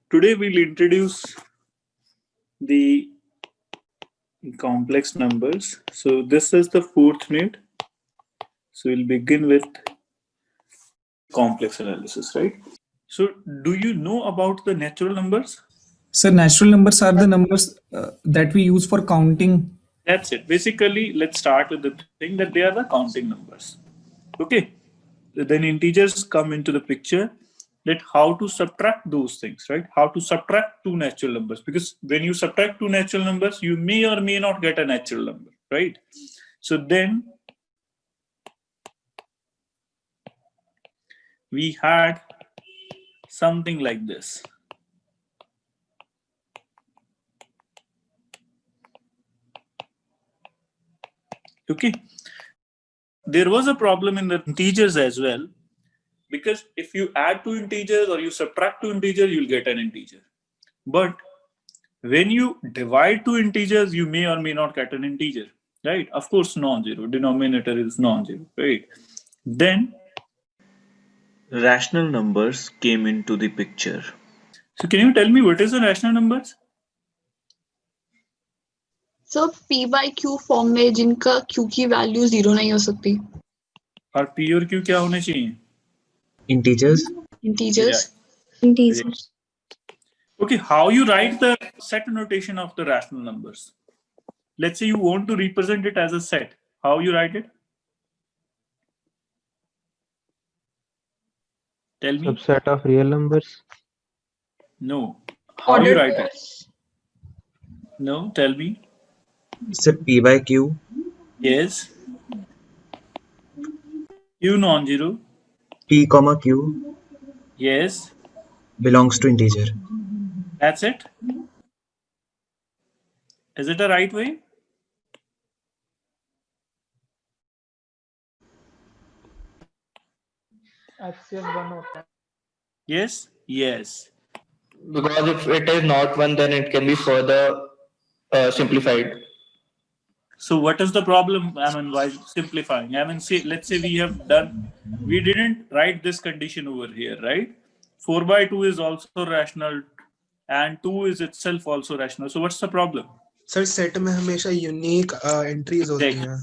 Today we'll introduce the complex numbers. So this is the 4th unit. So we'll begin with complex analysis, right? So do you know about the natural numbers? Sir, natural numbers are the numbers that we use for counting. That's it. Basically, let's start with the thing that they are the counting numbers. Okay. Then integers come into the picture. That how to subtract those things, right? How to subtract two natural numbers, because when you subtract two natural numbers, you may or may not get a natural number, right? So then we had something like this. Okay. There was a problem in the integers as well, because if you add two integers or you subtract two integers, you'll get an integer. But when you divide two integers, you may or may not get an integer, right? Of course, non-zero. Denominator is non-zero, right? Then rational numbers came into the picture. So can you tell me what is the rational numbers? Sir P by Q form में जिनका Q की value 0 नहीं हो सकती. और P और Q क्या होने चाहिए? Integers. Integers. Integers. Okay, how you write the set notation of the rational numbers? Let's say you want to represent it as a set. How you write it? Tell me. Subset of real numbers. No. How you write it? No, tell me. It's a P by Q. Yes. Q non-zero. P comma Q Yes. belongs to integer. That's it. Is it the right way? HCF 1 होता है. Yes. Yes. Because if it is not one, then it can be further simplified. So what is the problem? I mean, why simplifying? I mean, say, let's say we didn't write this condition over here, right? 4 by 2 is also rational and 2 is itself also rational. So what's the problem? Sir, set में हमेशा unique entries होती हैं.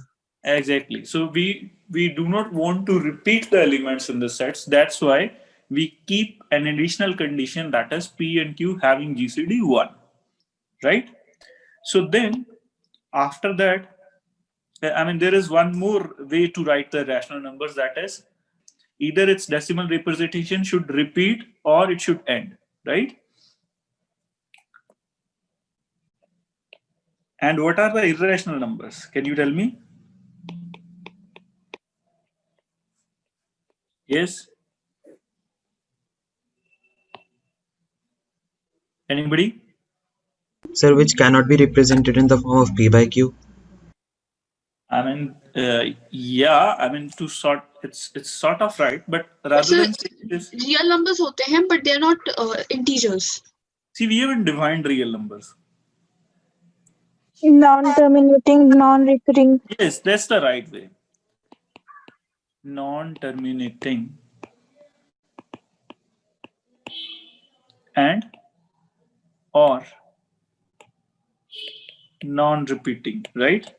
Exactly. So we do not want to repeat the elements in the sets. That's why we keep an additional condition, that is P and Q having GCD 1, right? So then after that, I mean, there is one more way to write the rational numbers, that is either its decimal representation should repeat or it should end, right? And what are the irrational numbers? Can you tell me? Yes? Anybody? Sir, which cannot be represented in the form of P by Q. I mean, yeah, I mean, to sort, it's sort of right, but rather than saying this, Real numbers होते हैं, but they are not integers. see, we haven't defined real numbers. Non-terminating, non-recurring. Yes, that's the right way. Non-terminating and or non-repeating, right?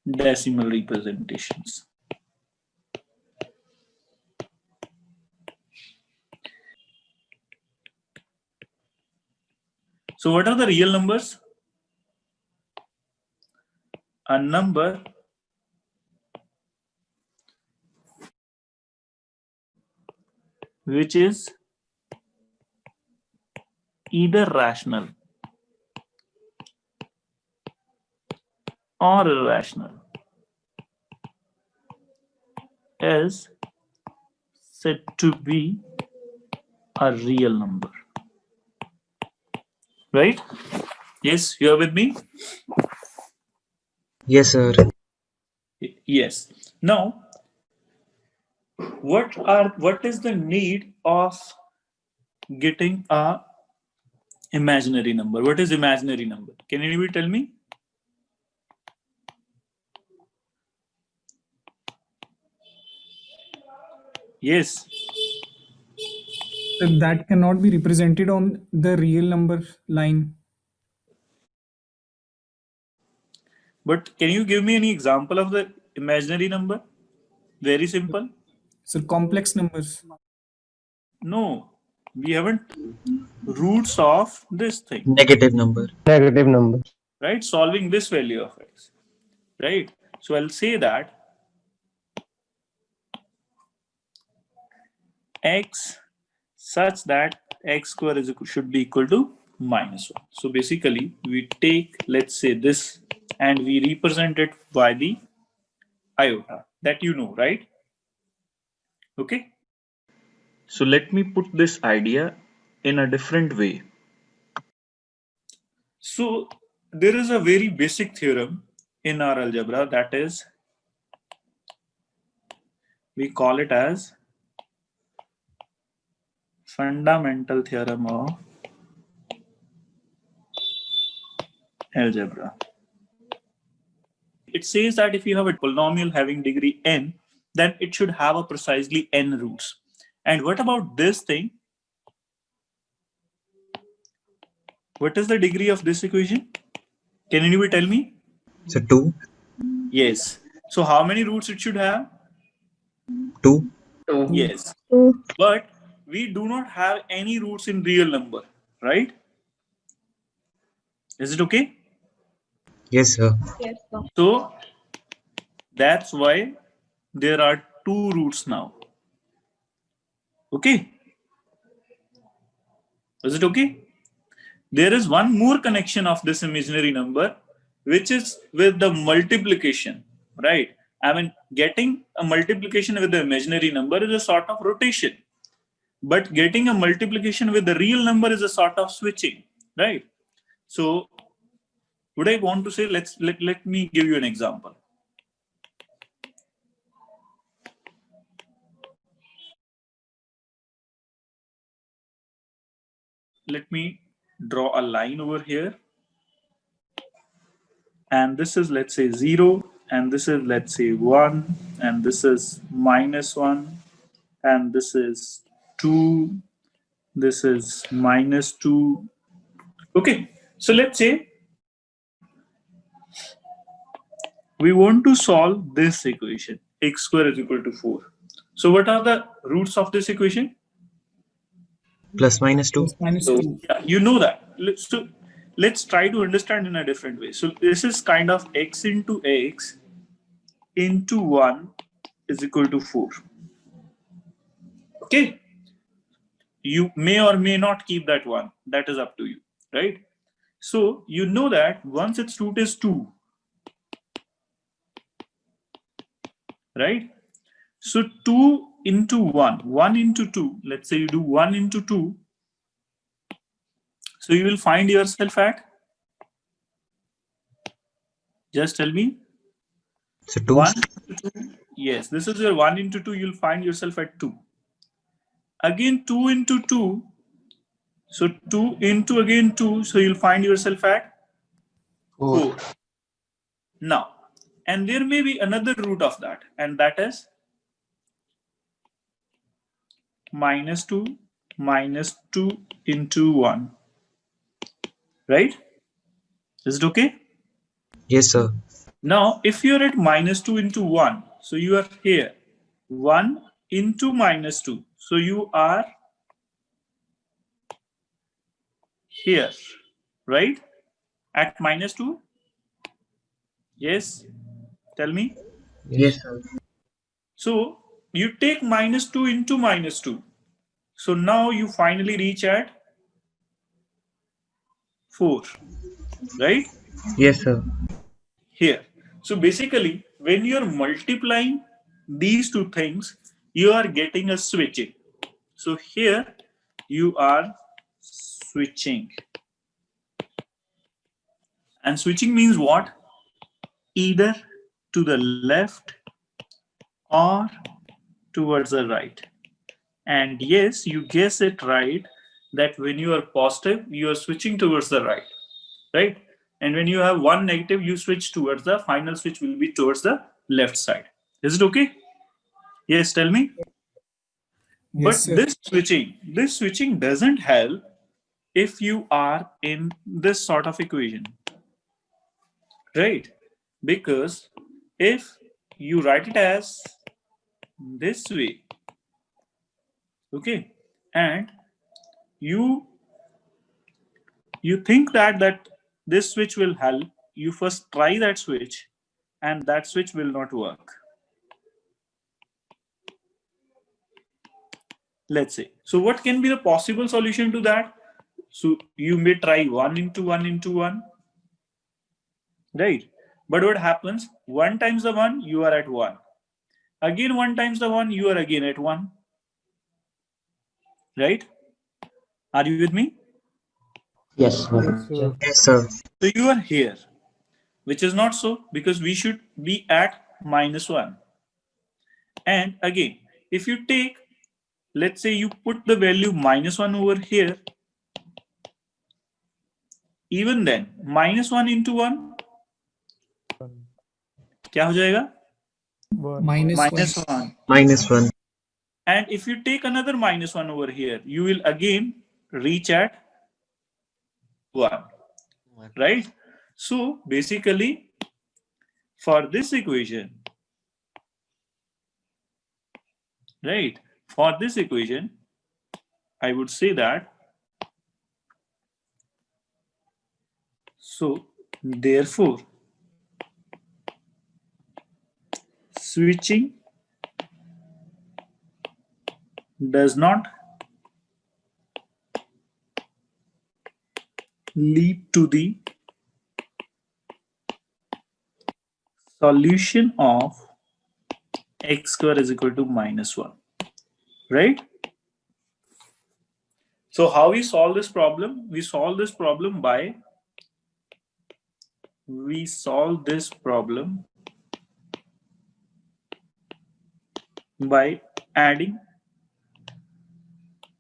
Decimal representations. So what are the real numbers? A number which is either rational or irrational is said to be a real number. Right? Yes, you are with me? Yes, sir. Yes. Now, what is the need of getting a imaginary number? What is imaginary number? Can anybody tell me? Yes. So that cannot be represented on the real number line. But can you give me any example of the imaginary number? Very simple. So complex numbers. No, we haven't. Roots of this thing, Negative number. Negative number. right? Solving this value of x, right? So I'll say that x such that x square is should be equal to -1. So basically, we take, let's say, this and we represent it by the iota that you know, right? Okay. So let me put this idea in a different way. So there is a very basic theorem in our algebra, that is, we call it as fundamental theorem of algebra. It says that if you have a polynomial having degree n, then it should have a precisely n roots. And what about this thing? What is the degree of this equation? Can anybody tell me? So 2. Yes. So how many roots it should have? 2. 2. Yes. 2. But we do not have any roots in real number, right? Is it okay? Yes, sir. Yes, sir. So that's why there are 2 roots now. Okay? Is it okay? There is one more connection of this imaginary number, which is with the multiplication, right? I mean, getting a multiplication with the imaginary number is a sort of rotation, but getting a multiplication with the real number is a sort of switching, right? So would I want to say, let me give you an example. Let me draw a line over here. And this is, let's say, 0. And this is, let's say, 1. And this is -1. And this is 2. This is -2. Okay. So let's say we want to solve this equation. X square is equal to 4. So what are the roots of this equation? Plus minus 2. Plus minus So 2. yeah, you know that. So let's try to understand in a different way. So this is kind of x into x into 1 is equal to 4. Okay. You may or may not keep that 1. That is up to you, right? So you know that once its root is 2, right? So 2 into 1, 1 into 2, let's say you do 1 into 2. So you will find yourself at, just tell me. So 2. 1 into 2. Yes, this is your 1 into 2. You'll find yourself at 2. Again 2 into 2. So 2 into again 2. So you'll find yourself at 4. Now, and there may be another root of that, and that is -2 into 1. Right? Is it okay? Yes, sir. Now, if you're at -2 into 1, so you are here. 1 into -2. So you are here, right? At -2? Yes? Tell me. Yes, sir. So you take -2 into -2. So now you finally reach at 4, right? Yes, sir. Here. So basically, when you're multiplying these two things, you are getting a switching. So here you are switching. And switching means what? Either to the left or towards the right. And yes, you guess it right, that when you are positive, you are switching towards the right, right? And when you have one negative, you switch towards the final switch will be towards the left side. Is it okay? Yes, tell me. Yes, sir. this switching doesn't help if you are in this sort of equation, right? Because if you write it as this way, okay, and you think that this switch will help, you first try that switch and that switch will not work. Let's say, so what can be the possible solution to that? So you may try 1 into 1 into 1, right? But what happens? 1 times the 1, you are at 1. Again 1 times the 1, you are again at 1, right? Are you with me? Yes. So, Yes, sir. So you are here, which is not so, because we should be at -1. And again, if you take, let's say you put the value -1 over here, even then -1 into 1 क्या हो जाएगा? one. -1. -1. And if you take another -1 over here, you will again reach at 1, right? So basically, for this equation, right? For this equation, I would say that, so therefore, switching does not lead to the solution of x square is equal to -1, right? So how we solve this problem? We solve this problem by adding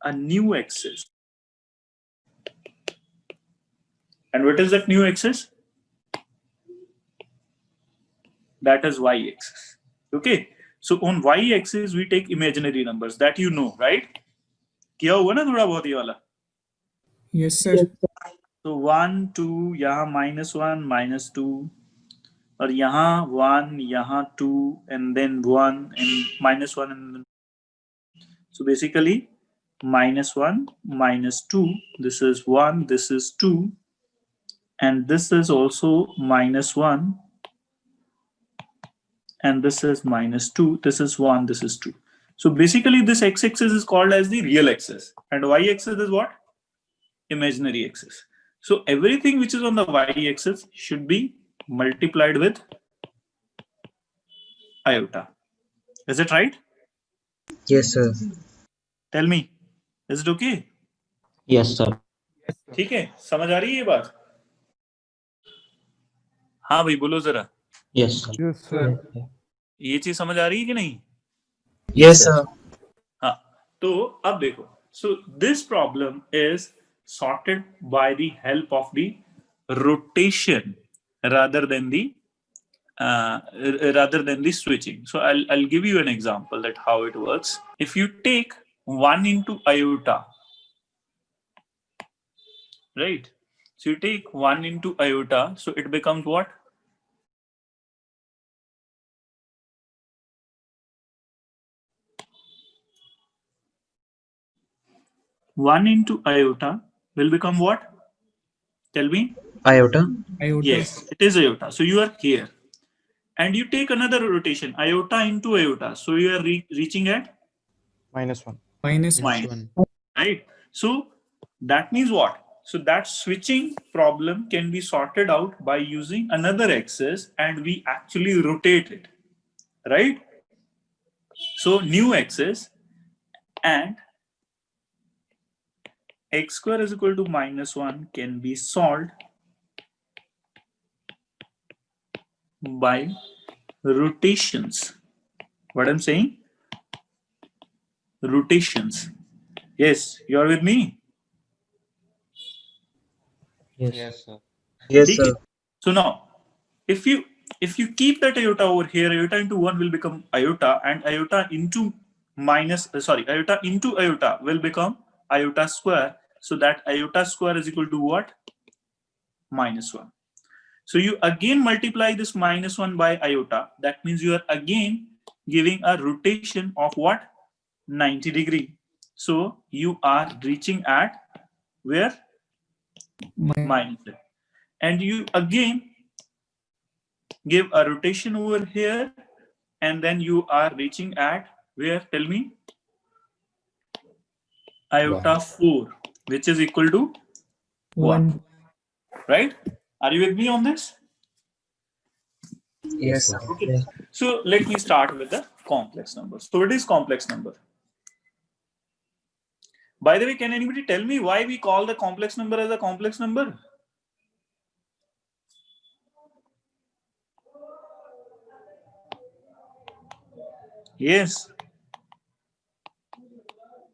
a new axis. And what is that new axis? That is y-axis. Okay. So on y-axis we take imaginary numbers, that you know, right? किया हुआ ना थोड़ा बहुत ये वाला. Yes, sir. So 1, 2, यहाँ -1, -2, और यहाँ 1, यहाँ 2, and then 1 and -1, and then, so basically -1, -2, this is 1, this is 2, and this is also -1, and this is -2, this is 1, this is 2. So basically this x-axis is called as the real axis, and y-axis is what? Imaginary axis. So everything which is on the y-axis should be multiplied with iota. Is it right? Yes, sir. Tell me, is it okay? Yes, sir. ठीक है, समझ आ रही है ये बात? हाँ भाई बोलो जरा, Yes, sir. Yes, sir. ये चीज समझ आ रही है कि नहीं? Yes, sir. हाँ, तो अब देखो, so this problem is sorted by the help of the rotation rather than the switching. So I'll give you an example that how it works. If you take 1 into iota, right? So you take 1 into iota, so it becomes what? One into iota will become what? Tell me. Iota. Iota. Yes, it is iota. So you are here. And you take another rotation, iota into iota. So you are reaching at -1. Minus -1. Right? So that means what? So that switching problem can be sorted out by using another axis, and we actually rotate it. Right? So new axis, and x square is equal to -1 can be solved by rotations. What I'm saying? Rotations. Yes, you're with me? Yes, sir. Yes, sir. So now, if you keep that iota over here, iota into 1 will become iota, and iota into iota into iota will become iota square. So that iota square is equal to what? -1. So you again multiply this -1 by iota. That means you are again giving a rotation of what? 90 degree. So you are reaching at where? -1. And you again give a rotation over here, and then you are reaching at where? Tell me. Iota 4, which is equal to 1. Right? Are you with me on this? Yes, sir. Okay. So let me start with the complex number. So it is complex number. By the way, can anybody tell me why we call the complex number as a complex number? Yes.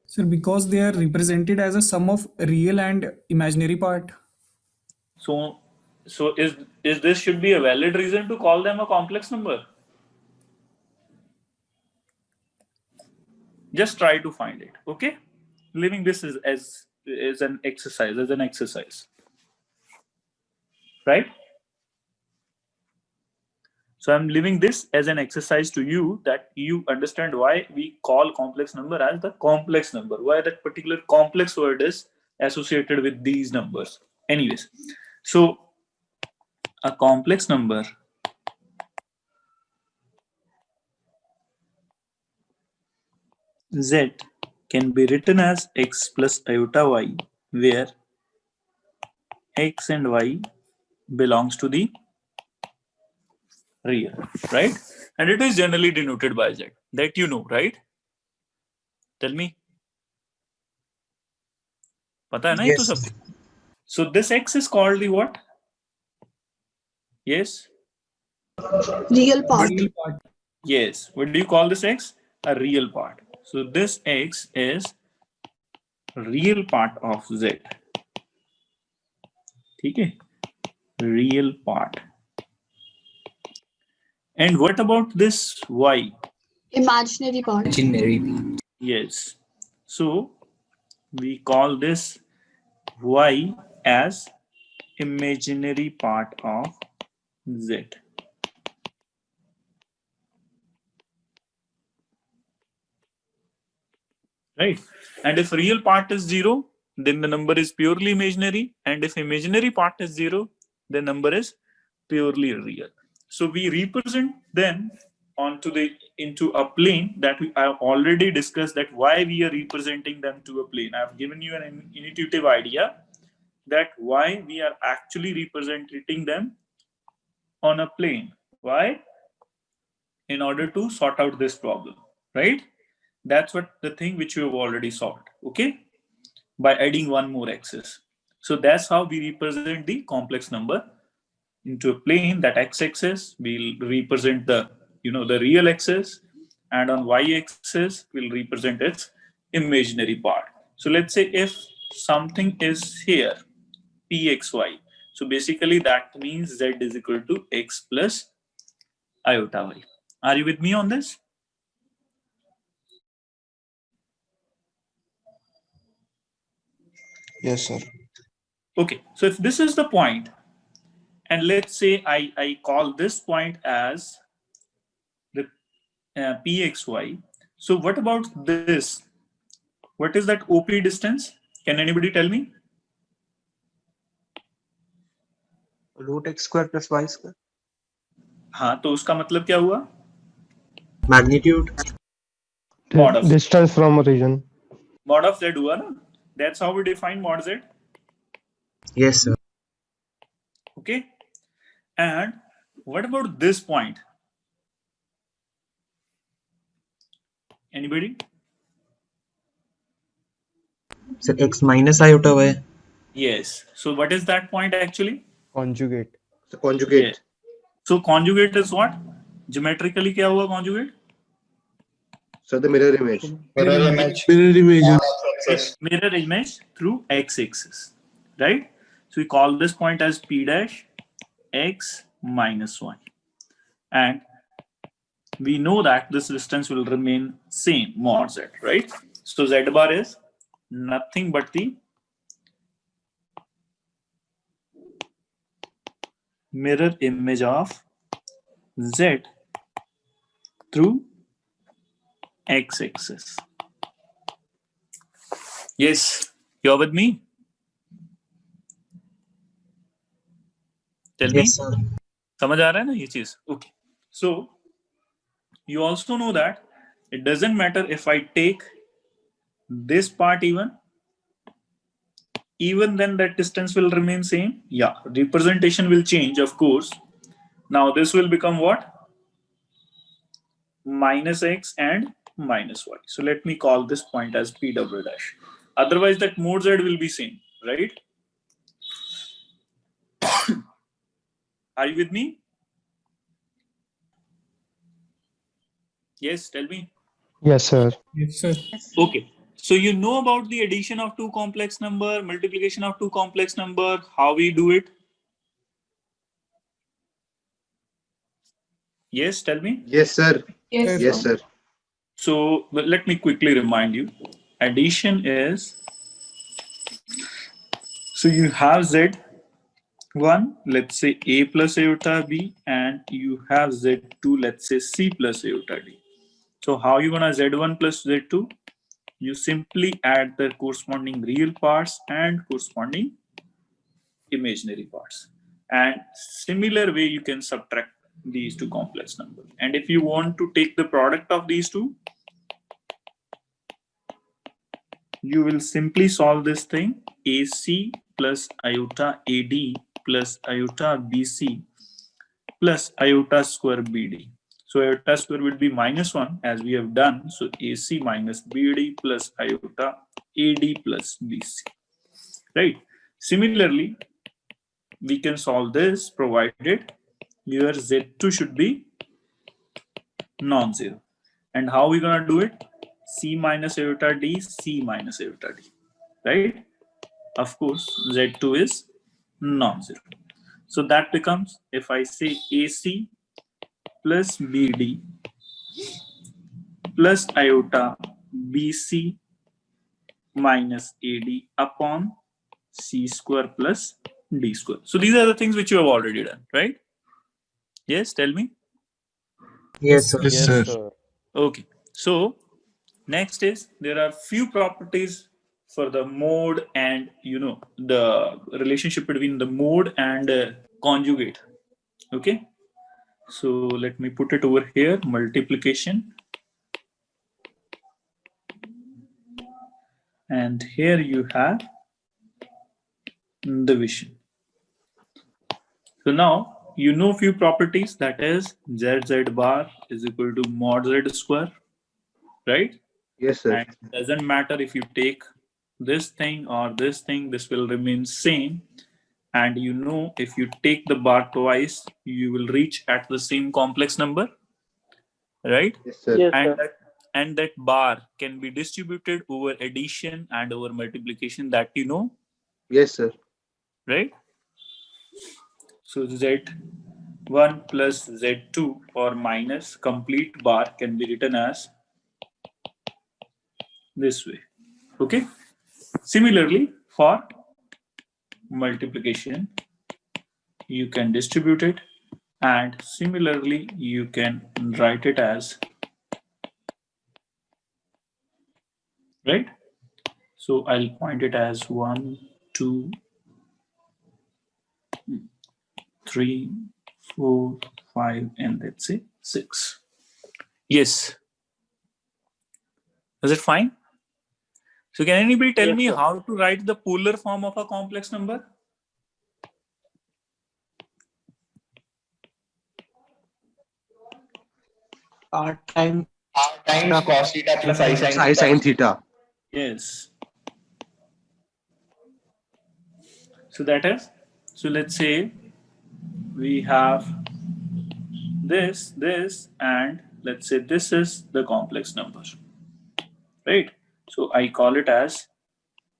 Sir, because they are represented as a sum of real and imaginary part. So is this should be a valid reason to call them a complex number? Just try to find it. Okay. Leaving this as an exercise, right? So I'm leaving this as an exercise to you, that you understand why we call complex number as the complex number, why that particular complex word is associated with these numbers. Anyways, so a complex number z can be written as x plus iota y, where x and y belongs to the real, right? And it is generally denoted by z. That you know, right? Tell me. Pata hai na ye to Yes. sab? So this x is called the what? Yes? Real part. Real part. Yes. What do you call this x? A real part. So this x is real part of z. Okay? Real part. And what about this y? Imaginary part. Yes. So we call this y as imaginary part of z. Right? And if real part is 0, then the number is purely imaginary. And if imaginary part is 0, the number is purely real. So we represent them into a plane that I have already discussed, that why we are representing them to a plane. I have given you an intuitive idea that why we are actually representing them on a plane. Why? In order to sort out this problem, right? That's what the thing which we have already solved, okay? By adding one more axis. So that's how we represent the complex number into a plane. That x-axis will represent the real axis, and on y-axis will represent its imaginary part. So let's say if something is here, pxy. So basically that means z is equal to x plus iota y. Are you with me on this? Yes, sir. Okay, so if this is the point, and let's say I call this point as the pxy. So what about this? What is that OP distance? Can anybody tell me? Root x square plus y square. हाँ, तो उसका मतलब क्या हुआ? Magnitude. Mod of z. Distance from origin. Mod of z हुआ ना? That's how we define mod z. Yes, sir. Okay. And what about this point? Anybody? So x minus iota y. Yes. So what is that point actually? Conjugate. So conjugate. Yeah. So conjugate is what? Geometrically क्या हुआ conjugate? So the mirror image. Mirror image. Mirror image. X-axis. Mirror image through x-axis, right? So we call this point as p dash x minus 1, and we know that this distance will remain same mod z, right? So z bar is nothing but the mirror image of z through x-axis. Yes, you're with me? Tell me. Yes, sir. समझ आ रहा है ना ये चीज? Okay. So you also know that it doesn't matter if I take this part even then that distance will remain same. Yeah, representation will change, of course. Now this will become what? Minus x and minus y. So let me call this point as pw dash. Otherwise that mod z will be same, right? Are you with me? Yes, tell me. Yes, sir. Yes, sir. Okay. So you know about the addition of two complex number, multiplication of two complex number, how we do it? Yes, tell me. Yes, sir. Yes, Yes, sir. So but let me quickly remind you. Addition is, so you have z1, let's say a plus iota b, and you have z2, let's say c plus iota d. So how you gonna z1 plus z2? You simply add the corresponding real parts and corresponding imaginary parts. And similar way you can subtract these two complex numbers. And if you want to take the product of these two, you will simply solve this thing AC plus iota AD plus iota BC plus iota square BD. So iota square will be -1 as we have done. So AC minus BD plus iota AD plus BC, right? Similarly, we can solve this provided your Z2 should be non-zero. And how are we gonna do it? C minus iota D, C minus iota D, right? Of course, Z2 is non-zero. So that becomes, if I say AC plus BD plus iota BC minus AD upon C square plus D square. So these are the things which you have already done, right? Yes, tell me. Yes, sir. Yes, sir. Okay. So next is, there are few properties for the mode and the relationship between the mode and conjugate. Okay. So let me put it over here, multiplication. And here you have division. So now you know few properties, that is z bar is equal to mod z square, right? Yes, sir. And it doesn't matter if you take this thing or this thing, this will remain same. And if you take the bar twice, you will reach at the same complex number, right? Yes, sir. And that bar can be distributed over addition and over multiplication, that Yes, sir. right? So z1 plus z2 or minus complete bar can be written as this way. Okay. Similarly, for multiplication, you can distribute it, and similarly you can write it as, right? So I'll point it as 1, 2, 3, 4, 5, and let's say 6. Yes. Is it fine? So can anybody tell me how to write the polar form of a complex number? R times Times cos theta plus I sin I sin theta. Yes. So that is, so let's say we have this, and let's say this is the complex number, right? So I call it as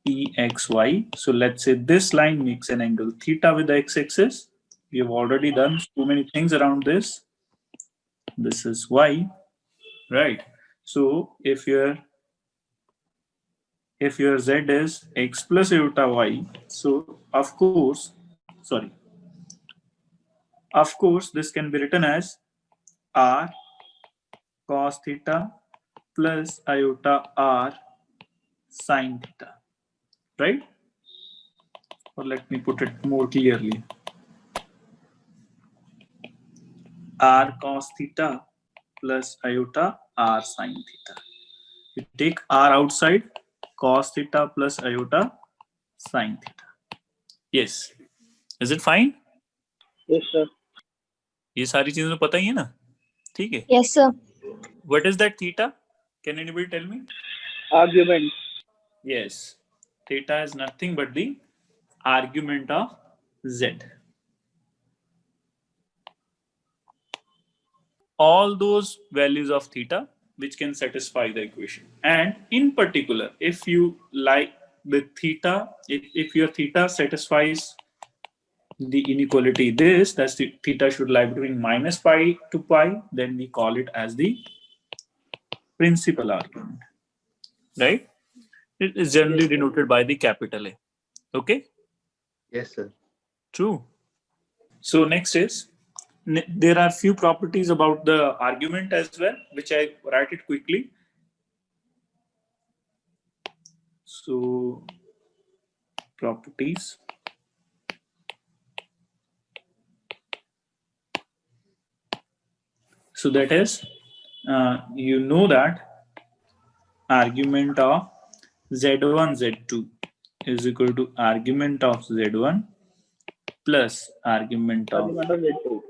EXY. So let's say this line makes an angle theta with the x-axis. We have already done so many things around this. this is y, right? So if your z is x plus iota y, so of course this can be written as r cos theta plus iota r sine theta, right? Or let me put it more clearly, r cos theta plus iota r sine theta. You take r outside, cos theta plus iota sine theta. Yes, is it fine? Yes, sir. ये सारी चीजें तो पता ही है ना, ठीक है? Yes, sir. What is that theta? Can anybody tell me? Argument. Yes, theta is nothing but the argument of z. All those values of theta which can satisfy the equation. And in particular, if you like the theta, if your theta satisfies the inequality this, that's the theta should lie between minus pi to pi, then we call it as the principal argument, right? It is generally denoted by the capital A. Okay? Yes, sir. True. So next is, there are few properties about the argument as well, which I write it quickly. So properties. So that is, you know that argument of z1, z2 is equal to argument of z1 plus argument of Z2.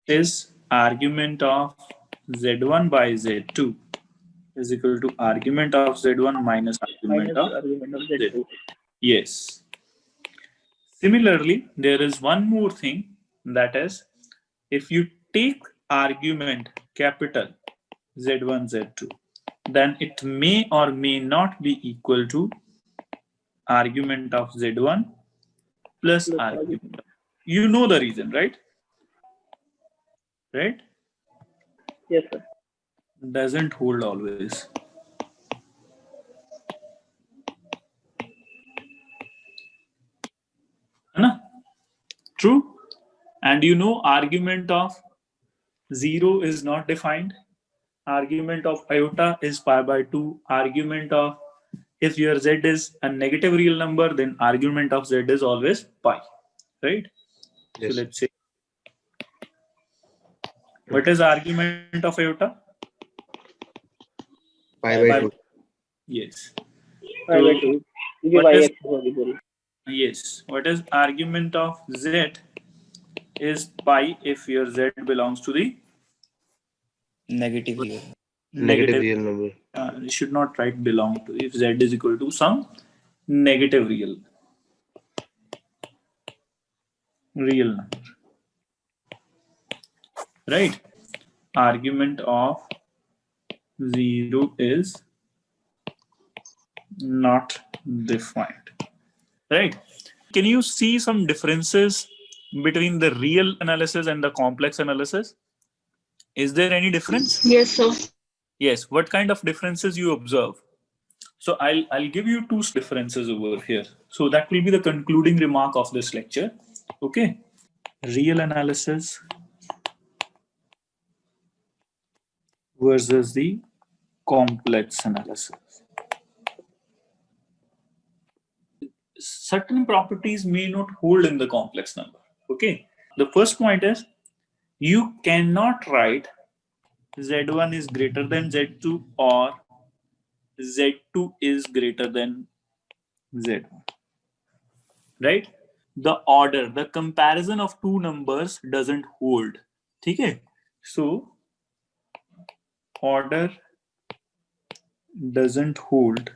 is argument of z1 by z2 is equal to argument of z1 minus argument of Argument of z2. Z2. Yes. Similarly, there is one more thing, that is, if you take argument capital Z1, Z2, then it may or may not be equal to argument of Z1 plus argument. You know the reason, right? Right? Yes, sir. Doesn't hold always. Anna? True? And you know argument of 0 is not defined. Argument of iota is pi by 2. Argument of, if your z is a negative real number, then argument of z is always pi, right? Yes. So let's say, what is argument of iota? Pi by 2. Yes. Pi by 2. What Y is- axis variable. Yes. What is argument of z is pi if your z belongs to the Negative real. Negative real number. You should not write belong to if z is equal to some negative real number, right? Argument of 0 is not defined, right? Can you see some differences between the real analysis and the complex analysis? Is there any difference? Yes, sir. Yes. What kind of differences you observe? So I'll give you two differences over here. So that will be the concluding remark of this lecture. Okay. Real analysis versus the complex analysis. Certain properties may not hold in the complex number. Okay. The first point is, you cannot write z1 is greater than z2 or z2 is greater than z1, right? The order, the comparison of two numbers doesn't hold. Okay? So order doesn't hold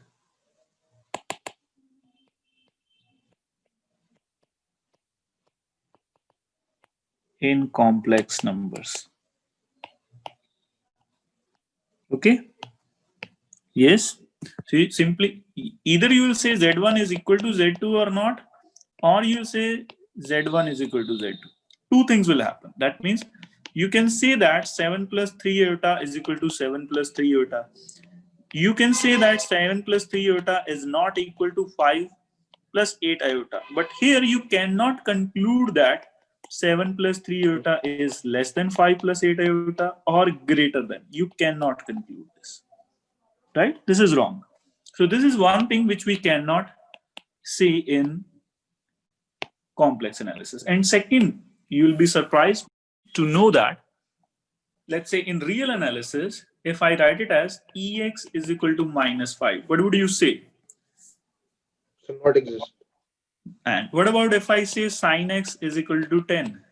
in complex numbers. Okay? Yes. So you simply, either you will say z1 is equal to z2 or not, or you say z1 is equal to z2. Two things will happen. That means you can say that 7 plus 3 iota is equal to 7 plus 3 iota. You can say that 7 plus 3 iota is not equal to 5 plus 8 iota. But here you cannot conclude that 7 plus 3 iota is less than 5 plus 8 iota or greater than. You cannot conclude this. Right? This is wrong. So this is one thing which we cannot say in complex analysis. And second, you will be surprised to know that, let's say in real analysis, if I write it as Ex is equal to minus 5, what would you say? So not exist. And what about if I say sin x is equal to 10?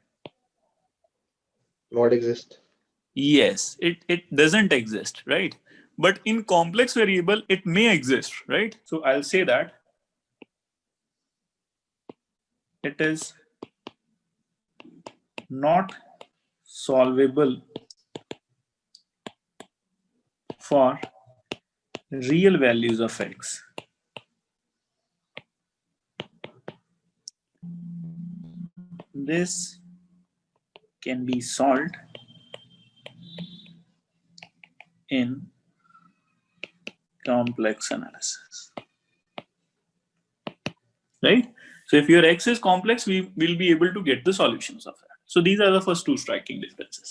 Not exist. Yes, it doesn't exist, right? But in complex variable, it may exist, right? So I'll say that it is not solvable for real values of x. This can be solved in complex analysis, right? So if your x is complex, we will be able to get the solutions of that. So these are the first two striking differences.